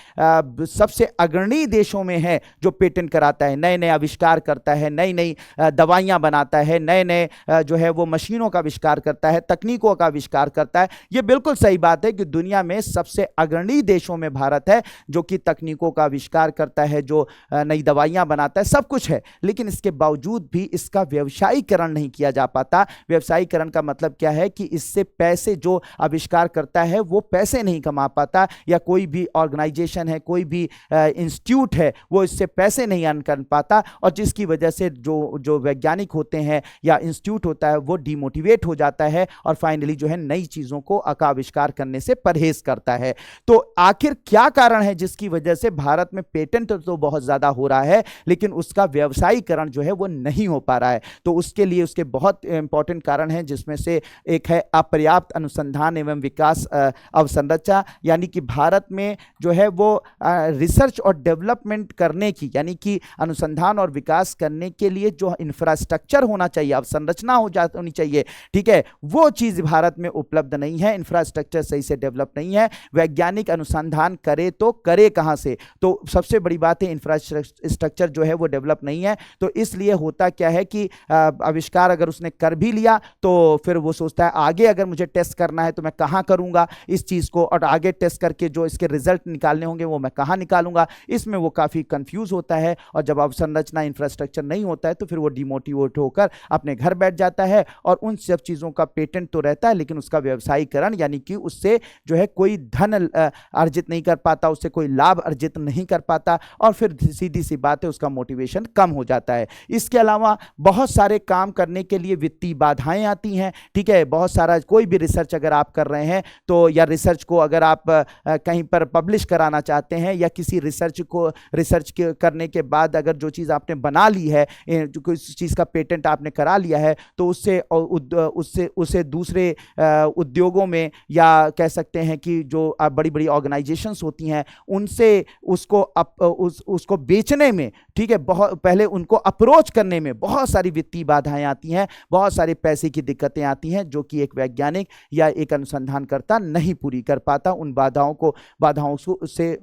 A: सबसे अग्रणी देशों में है जो पेटेंट कराता है, नए नए आविष्कार करता है, नई नई दवाइयां बनाता है, नए नए जो है वो मशीनों का आविष्कार करता है, तकनीकों का आविष्कार करता है। ये बिल्कुल सही बात है कि दुनिया में सबसे अग्रणी देशों में भारत है, जो कि तकनीकों का आविष्कार करता है, जो नई दवाइयां बनाता है, सब कुछ है। लेकिन इसके बावजूद भी इसका व्यवसायीकरण नहीं किया जा पाता। व्यवसायीकरण का मतलब क्या है कि इससे पैसे, जो आविष्कार करता है वो पैसे नहीं कमा पाता, या कोई भी ऑर्गेनाइजेशन है, कोई भी इंस्टीट्यूट है, वो इससे पैसे नहीं अर्न कर पाता, और जिसकी वजह से जो जो वैज्ञानिक होते हैं या इंस्टीट्यूट होता है वो डिमोटिवेट हो जाता है और फाइनली जो है नई चीजों को आविष्कार करने से परहेज करता है। तो आखिर क्या कारण है जिसकी वजह से भारत में पेटेंट तो बहुत ज्यादा हो रहा है लेकिन उसका व्यवसायीकरण जो है वो नहीं हो पा रहा है? तो उसके लिए उसके बहुत इंपॉर्टेंट कारण हैं, जिसमें से एक है अपर्याप्त अनुसंधान एवं विकास अवसंरचना, यानी कि भारत में जो है वो रिसर्च और डेवलपमेंट करने की, यानी कि अनुसंधान और विकास करने के लिए जो इंफ्रास्ट्रक्चर होना चाहिए, अवसंरचना होनी चाहिए, ठीक है, वो चीज भारत में उपलब्ध नहीं है। इंफ्रास्ट्रक्चर सही से डेवलप नहीं है। वैज्ञानिक अनुसंधान करे तो करे कहां से? तो सबसे बड़ी बात है इंफ्रास्ट्रक्चर जो है वो डेवलप नहीं है। तो इसलिए होता क्या है कि आविष्कार अगर उसने कर भी लिया तो फिर वो सोचता है आगे अगर मुझे टेस्ट करना है तो मैं कहां करूंगा इस चीज को, और आगे टेस्ट करके जो इसके रिजल्ट निकालने होंगे वो मैं कहां निकालूंगा। इसमें वो काफी कंफ्यूज होता है, और जब अवसंरचना इंफ्रास्ट्रक्चर नहीं होता है तो फिर वो डिमोटिवेट होकर अपने घर बैठ जाता है, और उन सब चीजों का पेटेंट तो रहता है लेकिन उसका व्यवसायीकरण, यानी कि उससे जो है कोई धन अर्जित नहीं कर पाता, उससे कोई लाभ अर्जित नहीं कर पाता, और फिर सीधी सी बात है उसका मोटिवेशन कम हो जाता है। इसके अलावा बहुत सारे काम करने के लिए वित्तीय बाधाएं आती हैं, ठीक है। बहुत सारा कोई भी रिसर्च अगर आप कर रहे हैं तो, या रिसर्च को अगर आप कहीं पर पब्लिश कराना चाहते हैं, या किसी रिसर्च करने के बाद अगर जो चीज़ आपने बना ली है, जो किसी चीज़ का पेटेंट आपने करा लिया है, तो उससे दूसरे उद्योगों में, या कह सकते हैं कि जो बड़ी बड़ी ऑर्गेनाइजेशंस होती हैं उनसे उसको बेचने में, ठीक है, बहुत पहले उनको अप्रोच करने में बहुत सारी वित्तीय बाधाएं आती हैं, बहुत सारे पैसे की दिक्कतें आती हैं, जो कि एक वैज्ञानिक या एक अनुसंधानकर्ता नहीं पूरी कर पाता, उन बाधाओं से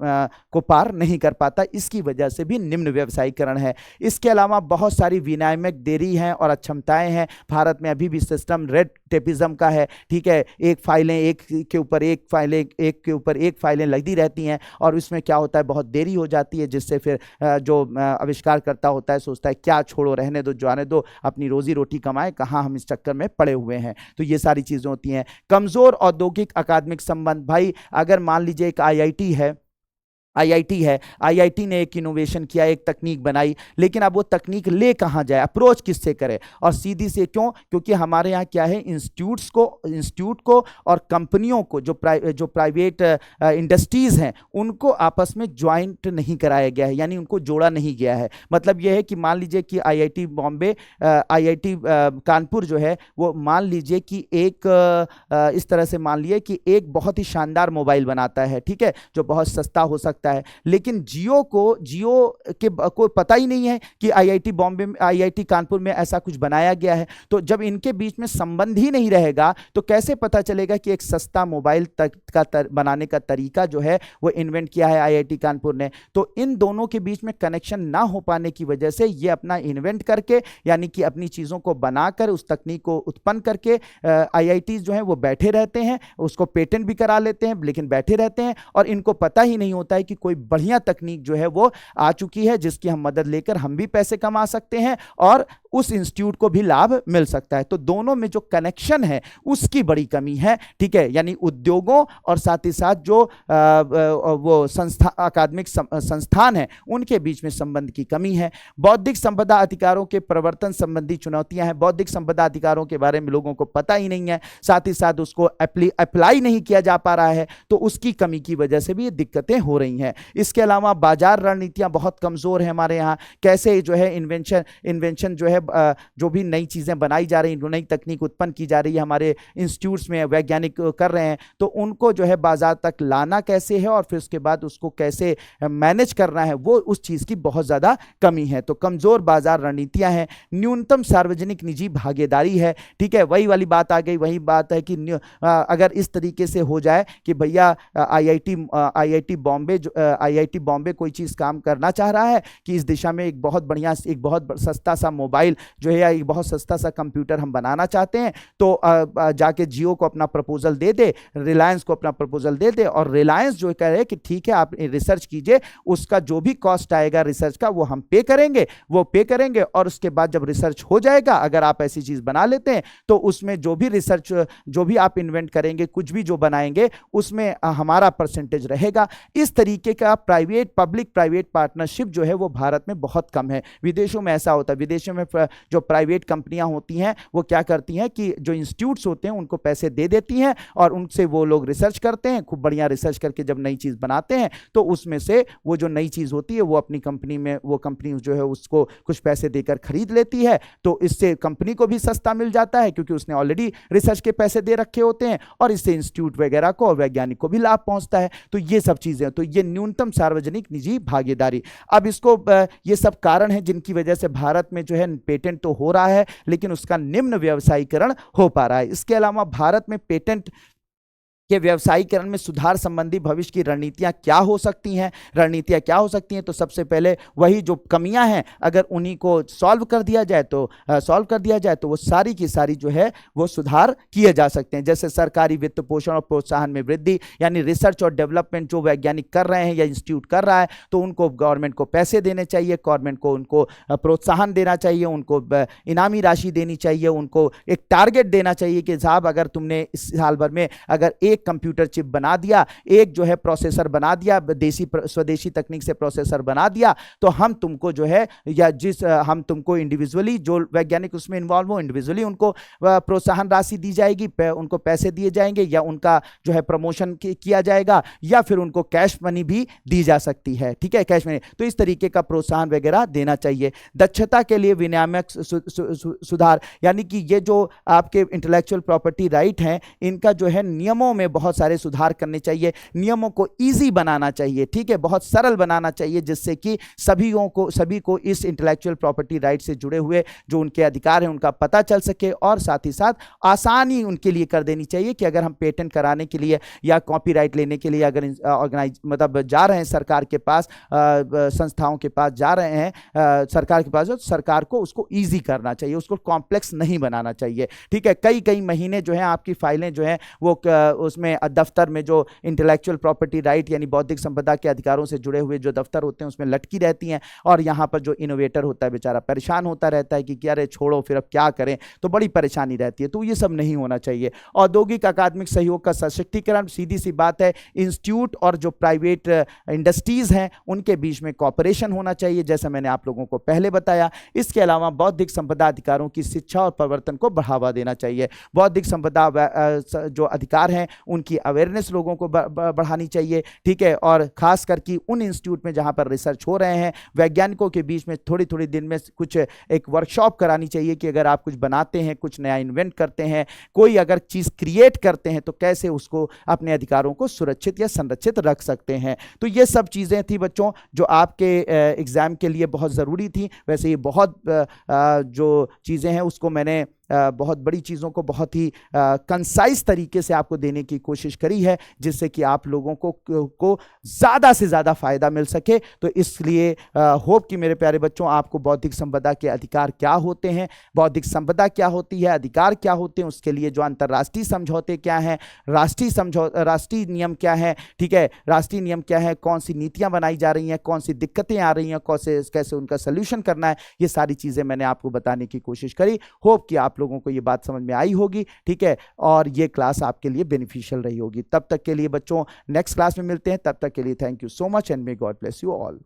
A: को पार नहीं कर पाता। इसकी वजह से भी निम्न व्यवसायीकरण है। इसके अलावा बहुत सारी विनियामक देरी हैं और अक्षमताएं हैं। भारत में अभी भी सिस्टम रेड टेपिज्म का है, ठीक है, एक के ऊपर एक फाइलें लगी रहती हैं, और उसमें क्या होता है बहुत देरी हो जाती है, जिससे फिर जो आविष्कार करता होता है सोचता है क्या छोड़ो, रहने दो, जाने दो, अपनी रोजी रोटी कमाए, कहाँ हम इस चक्कर में पड़े हुए हैं। तो ये सारी चीजें होती हैं। कमजोर औद्योगिक अकादमिक संबंध, भाई अगर मान लीजिए एक आईआईटी ने एक इनोवेशन किया, एक तकनीक बनाई, लेकिन अब वो तकनीक ले कहाँ जाए, अप्रोच किससे करे, और सीधी से क्यों? क्योंकि हमारे यहाँ क्या है, इंस्टीट्यूट को और कंपनियों को, जो प्राइवेट इंडस्ट्रीज हैं, उनको आपस में ज्वाइंट नहीं कराया गया है, यानी उनको जोड़ा नहीं गया है। मतलब यह है कि मान लीजिए कि आईआईटी बॉम्बे, आईआईटी कानपुर जो है वो मान लीजिए कि इस तरह से मान लिए कि एक बहुत ही शानदार मोबाइल बनाता है, ठीक है, जो बहुत सस्ता हो सकता है, लेकिन जियो को पता ही नहीं है कि आईआईटी बॉम्बे में, आईआईटी कानपुर में ऐसा कुछ बनाया गया है। तो जब इनके बीच में संबंध ही नहीं रहेगा तो कैसे पता चलेगा कि एक सस्ता मोबाइल बनाने का तरीका जो है वो इन्वेंट किया है आईआईटी कानपुर ने? तो इन दोनों के बीच में कनेक्शन ना हो पाने की वजह से ये अपना इन्वेंट करके, यानी कि अपनी चीजों को बनाकर, उस तकनीक को उत्पन्न करके आईआईटी जो है वो बैठे रहते हैं, उसको पेटेंट भी करा लेते हैं, लेकिन बैठे रहते हैं, और इनको पता ही नहीं होता है कि कोई बढ़िया तकनीक जो है वो आ चुकी है, जिसकी हम मदद लेकर हम भी पैसे कमा सकते हैं और उस इंस्टीट्यूट को भी लाभ मिल सकता है। तो दोनों में जो कनेक्शन है उसकी बड़ी कमी है, ठीक है, यानी उद्योगों और साथ ही साथ जो वो अकादमिक संस्थान है उनके बीच में संबंध की कमी है। बौद्धिक संपदा अधिकारों के प्रवर्तन संबंधी चुनौतियां हैं। बौद्धिक संपदा अधिकारों के बारे में लोगों को पता ही नहीं है, साथ ही साथ उसको अप्लाई नहीं किया जा पा रहा है, तो उसकी कमी की वजह से भी ये दिक्कतें हो रही हैं। इसके अलावा बाजार रणनीतियां बहुत कमजोर है हमारे यहाँ। कैसे जो है इन्वेंशन जो है जो भी नई चीज़ें बनाई जा रही, नई तकनीक उत्पन्न की जा रही है, हमारे इंस्टीट्यूट्स में वैज्ञानिक कर रहे हैं, तो उनको जो है बाजार तक लाना कैसे है और फिर उसके बाद उसको कैसे मैनेज करना है, वो उस चीज़ की बहुत ज़्यादा कमी है। तो कमज़ोर बाजार रणनीतियाँ हैं, न्यूनतम सार्वजनिक निजी भागीदारी है। ठीक है, वही वाली बात आ गई, वही बात है कि अगर इस तरीके से हो जाए कि भैया आईआईटी बॉम्बे कोई चीज़ काम करना चाह रहा है कि इस दिशा में एक बहुत बढ़िया, एक बहुत सस्ता सा मोबाइल जो है या एक बहुत सस्ता सा कंप्यूटर हम बनाना चाहते हैं, तो जाके जियो को अपना प्रपोजल दे दे, रिलायंस को अपना प्रपोजल दे दे, और रिलायंस जो कह रहे कि ठीक है आप रिसर्च कीजिए, उसका जो भी कॉस्ट आएगा रिसर्च का वो हम पे करेंगे, और उसके बाद जब रिसर्च हो जाएगा, अगर आप ऐसी चीज बना लेते हैं तो उसमें जो भी रिसर्च, जो भी आप इन्वेंट करेंगे, कुछ भी जो बनाएंगे, उसमें हमारा परसेंटेज रहेगा। इस तरीके का पब्लिक प्राइवेट पार्टनरशिप जो है वो भारत में बहुत कम है। विदेशों में ऐसा होता है, विदेशों में जो प्राइवेट कंपनियां होती हैं वो क्या करती हैं कि जो इंस्टीट्यूट्स होते हैं उनको पैसे दे देती हैं और उनसे वो लोग रिसर्च करते हैं, खूब बढ़िया रिसर्च करके जब नई चीज बनाते हैं तो उसमें से वो जो नई चीज होती है वो अपनी कंपनी में, वो कंपनी जो है उसको कुछ पैसे देकर खरीद लेती है, तो इससे कंपनी को भी सस्ता मिल जाता है क्योंकि उसने ऑलरेडी रिसर्च के पैसे दे रखे होते हैं, और इससे इंस्टीट्यूट वगैरह को और वैज्ञानिक को भी लाभ पहुंचता है। तो ये सब चीजें, तो ये न्यूनतम सार्वजनिक निजी भागीदारी। अब इसको ये सब कारण है जिनकी वजह से भारत में जो है पेटेंट तो हो रहा है लेकिन उसका निम्न व्यवसायीकरण हो पा रहा है। इसके अलावा भारत में पेटेंट के व्यवसायीकरण में सुधार संबंधी भविष्य की रणनीतियां क्या हो सकती हैं, तो सबसे पहले वही जो कमियां हैं अगर उन्हीं को सॉल्व कर दिया जाए तो वो सारी की सारी जो है वो सुधार किए जा सकते हैं। जैसे सरकारी वित्त पोषण और प्रोत्साहन में वृद्धि, यानी रिसर्च और डेवलपमेंट जो वैज्ञानिक कर रहे हैं या इंस्टीट्यूट कर रहा है तो उनको गवर्नमेंट को पैसे देने चाहिए, गवर्नमेंट को उनको प्रोत्साहन देना चाहिए, उनको इनामी राशि देनी चाहिए, उनको एक टारगेट देना चाहिए कि साहब अगर तुमने इस साल भर में अगर एक कंप्यूटर चिप बना दिया, एक जो है प्रोसेसर बना दिया, स्वदेशी तकनीक से प्रोसेसर बना दिया, तो हम तुमको जो है या हम तुमको इंडिविजुअली, जो वैज्ञानिक उसमें इन्वॉल्व हो, इंडिविजुअली उनको प्रोत्साहन राशि दी जाएगी, उनको पैसे दिए जाएंगे या उनका जो है प्रमोशन किया जाएगा या फिर उनको कैश मनी भी दी जा सकती है। ठीक है, कैश मनी, तो इस तरीके का प्रोत्साहन वगैरह देना चाहिए। दक्षता के लिए विनियामक सुधार, यानी कि ये जो आपके इंटेलेक्चुअल प्रॉपर्टी राइट हैं इनका जो है नियमों में बहुत सारे सुधार करने चाहिए, नियमों को इजी बनाना चाहिए, ठीक है, बहुत सरल बनाना चाहिए, जिससे कि सभी को इस इंटेलेक्चुअल प्रॉपर्टी राइट से जुड़े हुए जो उनके अधिकार हैं उनका पता चल सके, और साथ ही साथ आसानी उनके लिए कर देनी चाहिए कि अगर हम पेटेंट कराने के लिए या कॉपीराइट लेने के लिए अगर मतलब जा रहे हैं सरकार के पास, संस्थाओं के पास जा रहे हैं, सरकार के पास, तो सरकार को उसको ईजी करना चाहिए, उसको कॉम्प्लेक्स नहीं बनाना चाहिए। ठीक है, कई महीने जो है आपकी फाइलें जो है वो उसमें दफ्तर में जो इंटेलेक्चुअल प्रॉपर्टी राइट यानी बौद्धिक संपदा के अधिकारों से जुड़े हुए जो दफ्तर होते हैं उसमें लटकी रहती हैं, और यहाँ पर जो इनोवेटर होता है बेचारा परेशान होता रहता है कि क्या रे छोड़ो फिर अब क्या करें, तो बड़ी परेशानी रहती है। तो ये सब नहीं होना चाहिए। औद्योगिक अकादमिक सहयोग का सशक्तिकरण, सीधी सी बात है, इंस्टीट्यूट और जो प्राइवेट इंडस्ट्रीज हैं उनके बीच में कॉपरेशन होना चाहिए, जैसा मैंने आप लोगों को पहले बताया। इसके अलावा बौद्धिक संपदा अधिकारों की शिक्षा और प्रवर्तन को बढ़ावा देना चाहिए। बौद्धिक संपदा जो अधिकार हैं उनकी अवेयरनेस लोगों को बढ़ानी चाहिए। ठीक है, और खास करके उन इंस्टीट्यूट में जहां पर रिसर्च हो रहे हैं वैज्ञानिकों के बीच में थोड़ी दिन में कुछ एक वर्कशॉप करानी चाहिए कि अगर आप कुछ बनाते हैं, कुछ नया इन्वेंट करते हैं, कोई अगर चीज क्रिएट करते हैं तो कैसे उसको अपने अधिकारों को सुरक्षित या संरक्षित रख सकते हैं। तो ये सब चीजें थी बच्चों जो आपके एग्जाम के लिए बहुत जरूरी थी। वैसे ये बहुत जो चीजें हैं उसको मैंने बहुत बड़ी चीज़ों को बहुत ही कंसाइज तरीके से आपको देने की कोशिश करी है, जिससे कि आप लोगों को ज़्यादा से ज़्यादा फायदा मिल सके। तो इसलिए होप कि मेरे प्यारे बच्चों आपको बौद्धिक संपदा के अधिकार क्या होते हैं, बौद्धिक संपदा क्या होती है, अधिकार क्या होते हैं, उसके लिए जो अंतर्राष्ट्रीय समझौते क्या हैं, राष्ट्रीय नियम क्या है, ठीक है, राष्ट्रीय नियम क्या है, कौन सी नीतियाँ बनाई जा रही हैं, कौन सी दिक्कतें आ रही हैं, कैसे उनका सोल्यूशन करना है, ये सारी चीज़ें मैंने आपको बताने की कोशिश करी। होप कि आप लोगों को ये बात समझ में आई होगी, ठीक है, और ये क्लास आपके लिए बेनिफिशियल रही होगी। तब तक के लिए बच्चों नेक्स्ट क्लास में मिलते हैं, तब तक के लिए thank you so much and may God bless you all.